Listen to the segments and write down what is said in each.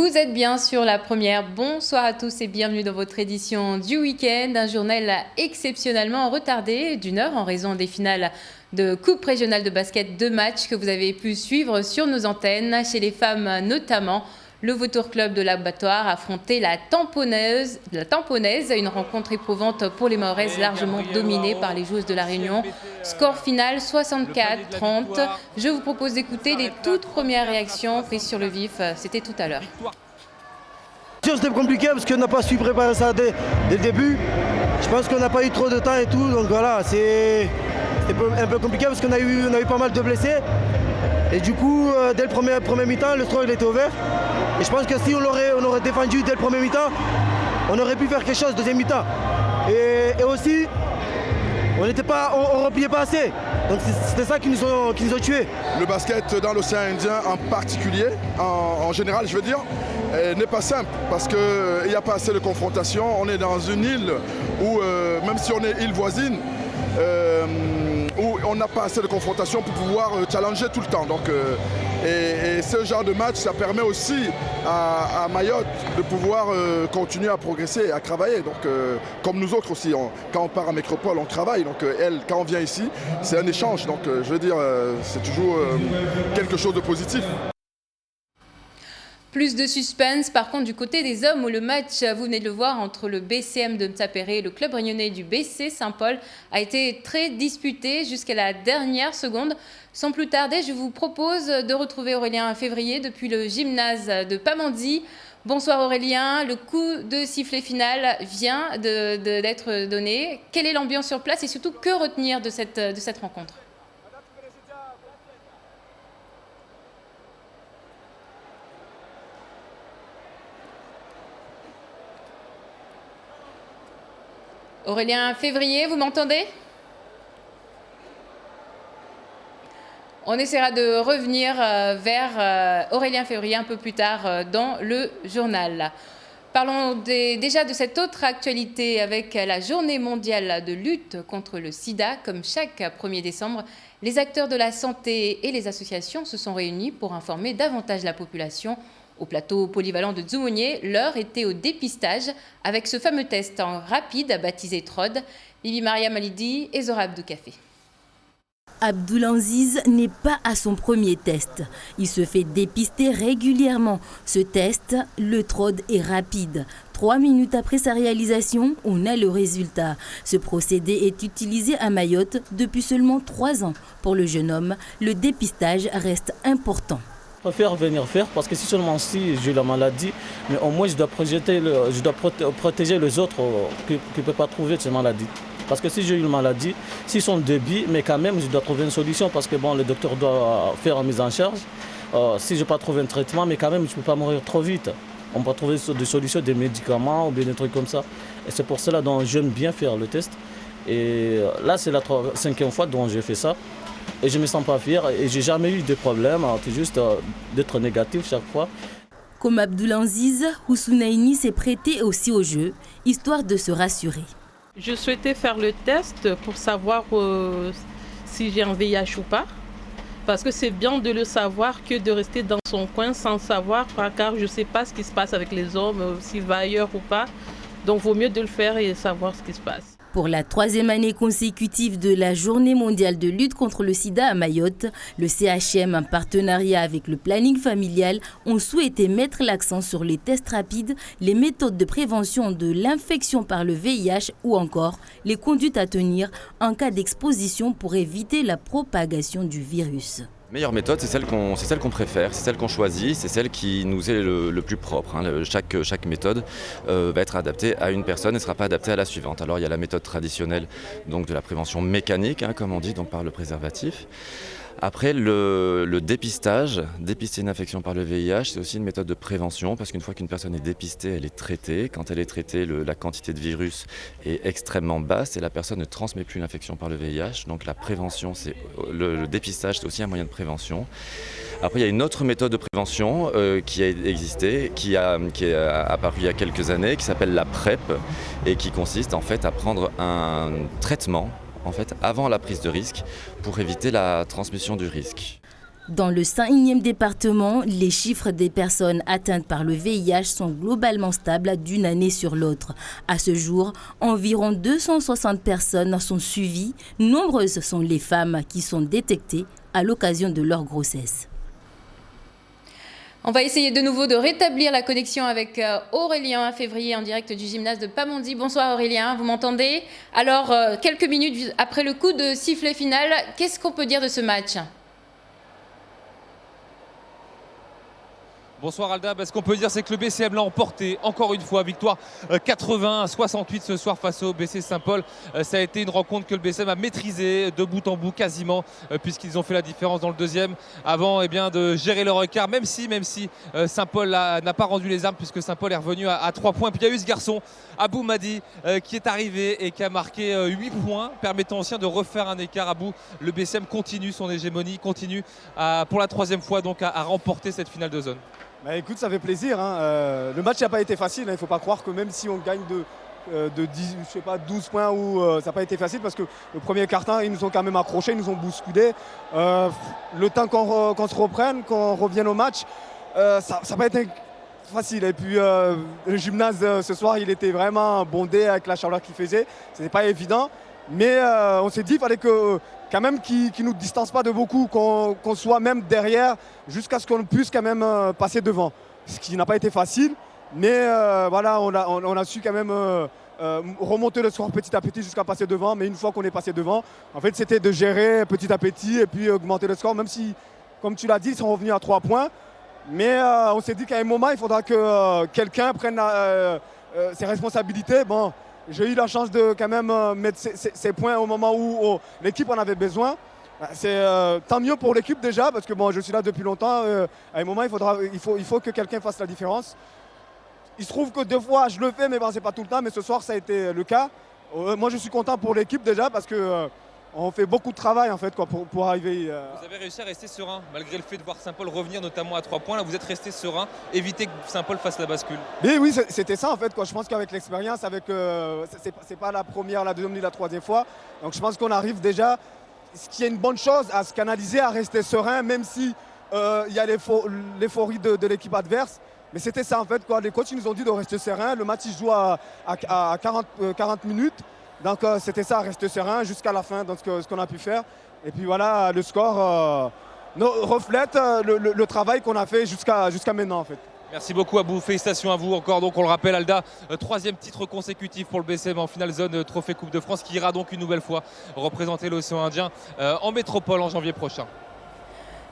Vous êtes bien sur la première. Bonsoir à tous et bienvenue dans votre édition du week-end. Un journal exceptionnellement retardé d'une heure en raison des finales de Coupe régionale de basket, 2 matchs que vous avez pu suivre sur nos antennes. Chez les femmes notamment, le Vautour Club de l'Abattoir affrontait la Tamponnaise, une rencontre éprouvante pour les Mahoraises largement dominée par les joueuses de la Réunion. Score final 64-30. Je vous propose d'écouter les toutes premières réactions prises sur le vif. C'était tout à l'heure. C'était compliqué parce qu'on n'a pas su préparer ça dès le début. Je pense qu'on n'a pas eu trop de temps et tout. Donc voilà, c'est un peu compliqué parce qu'on a eu pas mal de blessés. Et du coup, dès le premier mi-temps, le score il était ouvert. Et je pense que si on aurait défendu dès le premier mi-temps, on aurait pu faire quelque chose deuxième mi-temps. Et aussi, on repliait pas assez. Donc c'était ça qui nous ont tués. Le basket dans l'océan Indien en particulier, en général je veux dire, n'est pas simple parce qu'il n'y a pas assez de confrontation. On est dans une île où, même si on est île voisine, où on n'a pas assez de confrontation pour pouvoir challenger tout le temps. Donc, et ce genre de match, ça permet aussi à Mayotte de pouvoir continuer à progresser et à travailler. Donc, comme nous autres aussi, quand on part à Métropole, on travaille. Donc, elle, quand on vient ici, c'est un échange. Donc, je veux dire, c'est toujours quelque chose de positif. Plus de suspense par contre du côté des hommes où le match, vous venez de le voir, entre le BCM de Mtsapéré et le club réunionnais du BC Saint-Paul a été très disputé jusqu'à la dernière seconde. Sans plus tarder, je vous propose de retrouver Aurélien Février depuis le gymnase de Pamandzi. Bonsoir Aurélien, le coup de sifflet final vient d'être donné. Quelle est l'ambiance sur place et surtout que retenir de cette rencontre ? Aurélien Février, vous m'entendez ? On essaiera de revenir vers Aurélien Février un peu plus tard dans le journal. Parlons déjà de cette autre actualité avec la journée mondiale de lutte contre le sida. Comme chaque 1er décembre, les acteurs de la santé et les associations se sont réunis pour informer davantage la population. Au plateau polyvalent de Dzoumogné, l'heure était au dépistage avec ce fameux test en rapide baptisé TROD. Bibi Maria Malidi et Zora Abdou-Café. Abdoulaziz n'est pas à son premier test. Il se fait dépister régulièrement. Ce test, le TROD, est rapide. 3 minutes après sa réalisation, on a le résultat. Ce procédé est utilisé à Mayotte depuis seulement 3 ans. Pour le jeune homme, le dépistage reste important. Je préfère venir faire parce que si seulement si j'ai la maladie, mais au moins je dois protéger les autres qui ne peuvent pas trouver cette maladie. Parce que si j'ai une maladie, s'ils sont débits, mais quand même je dois trouver une solution parce que bon, le docteur doit faire une mise en charge. Si je n'ai pas trouvé un traitement, mais quand même je ne peux pas mourir trop vite. On peut trouver des solutions, des médicaments ou bien des trucs comme ça. Et c'est pour cela que j'aime bien faire le test. Et là c'est la 5e fois dont j'ai fait ça. Et je ne me sens pas fier et je n'ai jamais eu de problème, c'est juste d'être négatif chaque fois. Comme Abdoulaziz, Houssounaïni s'est prêté aussi au jeu, histoire de se rassurer. Je souhaitais faire le test pour savoir si j'ai un VIH ou pas. Parce que c'est bien de le savoir que de rester dans son coin sans savoir, car je ne sais pas ce qui se passe avec les hommes, s'il va ailleurs ou pas. Donc il vaut mieux de le faire et savoir ce qui se passe. Pour la 3e année consécutive de la Journée mondiale de lutte contre le sida à Mayotte, le CHM, en partenariat avec le planning familial, ont souhaité mettre l'accent sur les tests rapides, les méthodes de prévention de l'infection par le VIH ou encore les conduites à tenir en cas d'exposition pour éviter la propagation du virus. La meilleure méthode, c'est celle qu'on préfère, c'est celle qu'on choisit, c'est celle qui nous est le plus propre. Chaque méthode va être adaptée à une personne et ne sera pas adaptée à la suivante. Alors il y a la méthode traditionnelle donc de la prévention mécanique, comme on dit, donc par le préservatif. Après, le dépistage, dépister une infection par le VIH, c'est aussi une méthode de prévention parce qu'une fois qu'une personne est dépistée, elle est traitée. Quand elle est traitée, la quantité de virus est extrêmement basse et la personne ne transmet plus l'infection par le VIH. Donc la prévention, le dépistage, c'est aussi un moyen de prévention. Après, il y a une autre méthode de prévention qui a existé, qui est apparue il y a quelques années, qui s'appelle la PrEP et qui consiste en fait à prendre un traitement avant la prise de risque pour éviter la transmission du risque. Dans le 5e département, les chiffres des personnes atteintes par le VIH sont globalement stables d'une année sur l'autre. À ce jour, environ 260 personnes sont suivies. Nombreuses sont les femmes qui sont détectées à l'occasion de leur grossesse. On va essayer de nouveau de rétablir la connexion avec Aurélien Février en direct du gymnase de Pamandzi. Bonsoir Aurélien, vous m'entendez? Alors, quelques minutes après le coup de sifflet final, qu'est-ce qu'on peut dire de ce match? Bonsoir Alda, ce qu'on peut dire c'est que le BCM l'a emporté encore une fois, victoire 80-68 ce soir face au BC Saint-Paul. Ça a été une rencontre que le BCM a maîtrisée de bout en bout quasiment, puisqu'ils ont fait la différence dans le deuxième avant de gérer leur écart, même si Saint-Paul n'a pas rendu les armes, puisque Saint-Paul est revenu à 3 points. Puis il y a eu ce garçon, Abou Madi, qui est arrivé et qui a marqué 8 points, permettant aussi de refaire un écart. Abou, le BCM continue son hégémonie, continue pour la 3e fois donc à remporter cette finale de zone. Bah écoute, ça fait plaisir. Le match n'a pas été facile. Il ne faut pas croire que même si on gagne de 10, je sais pas, 12 points, ça n'a pas été facile parce que le premier quart-temps, ils nous ont quand même accrochés, ils nous ont bousculés. Le temps qu'on se reprenne, qu'on revienne au match, ça n'a pas été facile. Et puis le gymnase ce soir, il était vraiment bondé avec la chaleur qu'il faisait. Ce n'était pas évident. Mais on s'est dit qu'il fallait quand même qu'ils ne nous distancent pas de beaucoup, qu'on soit même derrière jusqu'à ce qu'on puisse quand même passer devant. Ce qui n'a pas été facile, mais voilà, on a su quand même remonter le score petit à petit jusqu'à passer devant. Mais une fois qu'on est passé devant, en fait, c'était de gérer petit à petit et puis augmenter le score, même si, comme tu l'as dit, ils sont revenus à 3 points. Mais on s'est dit qu'à un moment, il faudra que quelqu'un prenne ses responsabilités. Bon, j'ai eu la chance de quand même mettre ces points au moment où l'équipe en avait besoin. C'est tant mieux pour l'équipe déjà, parce que bon, je suis là depuis longtemps. À un moment, il faut que quelqu'un fasse la différence. Il se trouve que 2 fois, je le fais, mais bon, c'est pas tout le temps. Mais ce soir, ça a été le cas. Moi, je suis content pour l'équipe déjà, parce que on fait beaucoup de travail en fait pour arriver. Vous avez réussi à rester serein, malgré le fait de voir Saint-Paul revenir notamment à 3 points. Là, vous êtes resté serein, éviter que Saint-Paul fasse la bascule. Mais oui, c'était ça en fait. Je pense qu'avec l'expérience, c'est pas la première, la deuxième ni la 3e fois. Donc je pense qu'on arrive déjà, ce qui est une bonne chose, à se canaliser, à rester serein, même si il y a l'euphorie de l'équipe adverse. Mais c'était ça en fait. Les coachs nous ont dit de rester serein. Le match il joue à 40 minutes. Donc c'était ça, rester serein jusqu'à la fin, donc ce qu'on a pu faire. Et puis voilà, le score reflète le travail qu'on a fait jusqu'à maintenant en fait. Merci beaucoup Abou, félicitations à vous encore. Donc on le rappelle Alda, 3e titre consécutif pour le BCM en finale zone Trophée Coupe de France, qui ira donc une nouvelle fois représenter l'océan Indien en métropole en janvier prochain.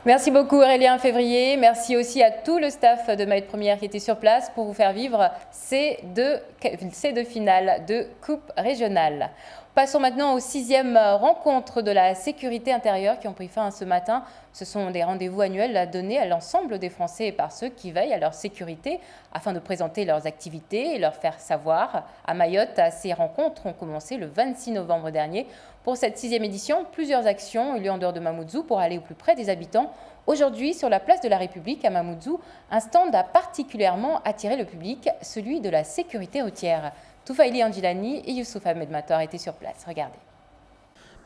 Merci beaucoup Aurélien Février. Merci aussi à tout le staff de Mayotte Première qui était sur place pour vous faire vivre ces deux finales de Coupe régionale. Passons maintenant aux 6e rencontres de la sécurité intérieure qui ont pris fin ce matin. Ce sont des rendez-vous annuels donnés à l'ensemble des Français par ceux qui veillent à leur sécurité afin de présenter leurs activités et leur faire savoir. À Mayotte, ces rencontres ont commencé le 26 novembre dernier. Pour cette 6e édition, plusieurs actions ont eu lieu en dehors de Mamoudzou pour aller au plus près des habitants. Aujourd'hui, sur la place de la République à Mamoudzou, un stand a particulièrement attiré le public, celui de la sécurité routière. Toufaili Andjilani et Youssouf Ahmed Mator étaient sur place. Regardez.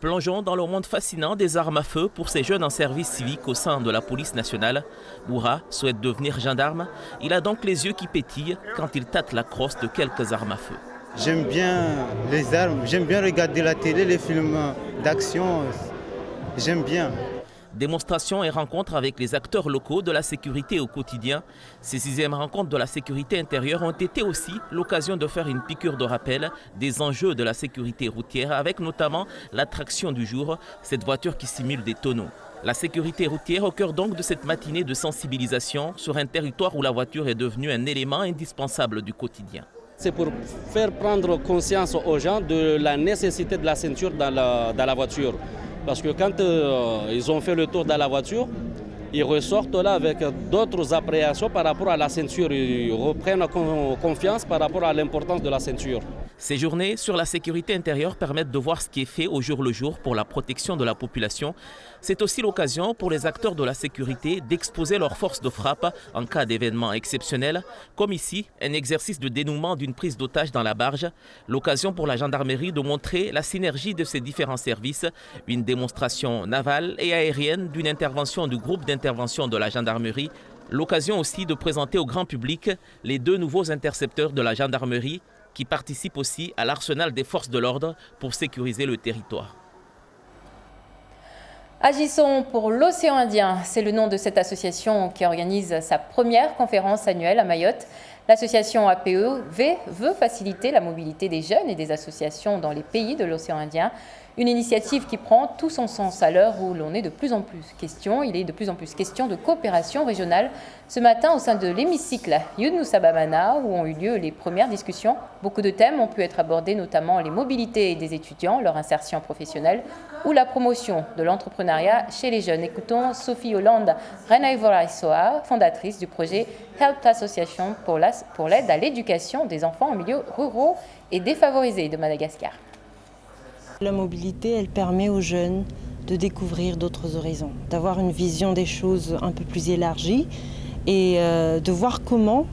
Plongeons dans le monde fascinant des armes à feu pour ces jeunes en service civique au sein de la police nationale. Boura souhaite devenir gendarme. Il a donc les yeux qui pétillent quand il tâte la crosse de quelques armes à feu. J'aime bien les armes, j'aime bien regarder la télé, les films d'action, j'aime bien. Démonstrations et rencontres avec les acteurs locaux de la sécurité au quotidien. Ces 6e rencontres de la sécurité intérieure ont été aussi l'occasion de faire une piqûre de rappel des enjeux de la sécurité routière, avec notamment l'attraction du jour, cette voiture qui simule des tonneaux. La sécurité routière au cœur donc de cette matinée de sensibilisation sur un territoire où la voiture est devenue un élément indispensable du quotidien. C'est pour faire prendre conscience aux gens de la nécessité de la ceinture dans la voiture. Parce que quand ils ont fait le tour dans la voiture, ils ressortent là avec d'autres appréhensions par rapport à la ceinture. Ils reprennent confiance par rapport à l'importance de la ceinture. Ces journées sur la sécurité intérieure permettent de voir ce qui est fait au jour le jour pour la protection de la population. C'est aussi l'occasion pour les acteurs de la sécurité d'exposer leurs forces de frappe en cas d'événements exceptionnels, comme ici, un exercice de dénouement d'une prise d'otage dans la barge. L'occasion pour la gendarmerie de montrer la synergie de ces différents services, une démonstration navale et aérienne d'une intervention du groupe d'intervention de la gendarmerie. L'occasion aussi de présenter au grand public les 2 nouveaux intercepteurs de la gendarmerie qui participent aussi à l'arsenal des forces de l'ordre pour sécuriser le territoire. Agissons pour l'océan Indien, c'est le nom de cette association qui organise sa première conférence annuelle à Mayotte. L'association APEV veut faciliter la mobilité des jeunes et des associations dans les pays de l'océan Indien. Une initiative qui prend tout son sens à l'heure où l'on est de plus en plus question. Il est de plus en plus question de coopération régionale. Ce matin, au sein de l'hémicycle Younoussa Bamana, où ont eu lieu les premières discussions, beaucoup de thèmes ont pu être abordés, notamment les mobilités des étudiants, leur insertion professionnelle ou la promotion de l'entrepreneuriat chez les jeunes. Écoutons Sophie Hollande Renaivoraisoa, fondatrice du projet Help Association pour l'aide à l'éducation des enfants en milieux ruraux et défavorisés de Madagascar. La mobilité, elle permet aux jeunes de découvrir d'autres horizons, d'avoir une vision des choses un peu plus élargie et de voir comment,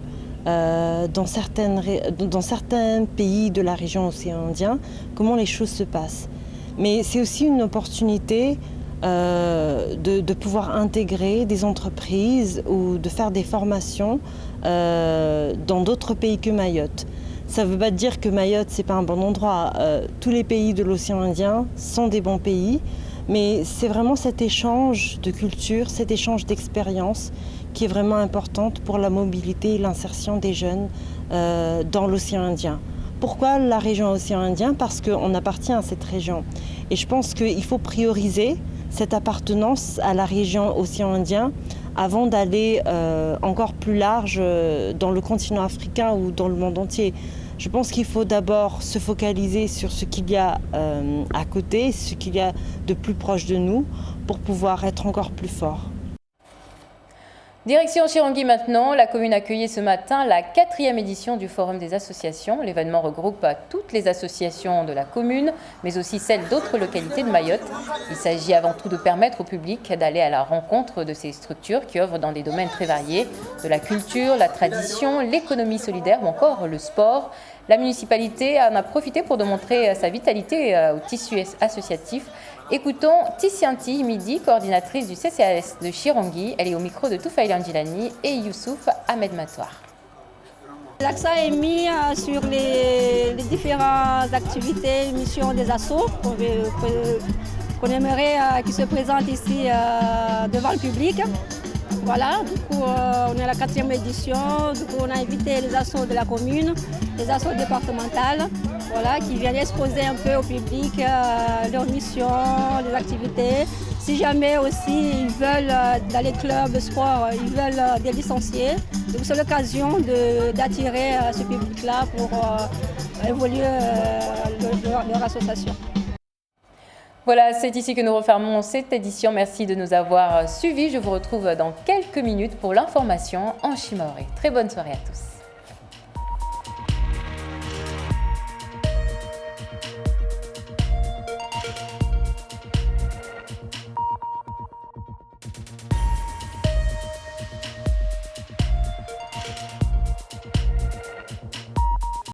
dans certains pays de la région océan Indien, comment les choses se passent. Mais c'est aussi une opportunité de pouvoir intégrer des entreprises ou de faire des formations dans d'autres pays que Mayotte. Ça ne veut pas dire que Mayotte, ce n'est pas un bon endroit. Tous les pays de l'océan Indien sont des bons pays, mais c'est vraiment cet échange de culture, cet échange d'expérience qui est vraiment importante pour la mobilité et l'insertion des jeunes dans l'océan Indien. Pourquoi la région océan Indien? Parce qu'on appartient à cette région. Et je pense qu'il faut prioriser cette appartenance à la région océan Indien avant d'aller encore plus large dans le continent africain ou dans le monde entier. Je pense qu'il faut d'abord se focaliser sur ce qu'il y a à côté, ce qu'il y a de plus proche de nous, pour pouvoir être encore plus fort. Direction Chirangi maintenant, la commune accueillait ce matin la 4e édition du Forum des associations. L'événement regroupe toutes les associations de la commune, mais aussi celles d'autres localités de Mayotte. Il s'agit avant tout de permettre au public d'aller à la rencontre de ces structures qui œuvrent dans des domaines très variés, de la culture, la tradition, l'économie solidaire ou encore le sport. La municipalité en a profité pour démontrer sa vitalité au tissu associatif. Écoutons Tissianti Midi, coordinatrice du CCAS de Chirangi. Elle est au micro de Toufaïla Ndjilani et Youssouf Ahmed Matoir. L'accent est mis sur les différentes activités, missions des assos qu'on aimerait qui se présentent ici devant le public. Voilà, du coup on est à la 4e édition, du coup on a invité les assos de la commune, les assos départementales, voilà, qui viennent exposer un peu au public leurs missions, les activités. Si jamais aussi ils veulent dans les clubs sport, ils veulent des licenciés, donc c'est l'occasion d'attirer ce public-là pour évoluer leur association. Voilà, c'est ici que nous refermons cette édition. Merci de nous avoir suivis. Je vous retrouve dans quelques minutes pour l'information en Chimaoré. Très bonne soirée à tous.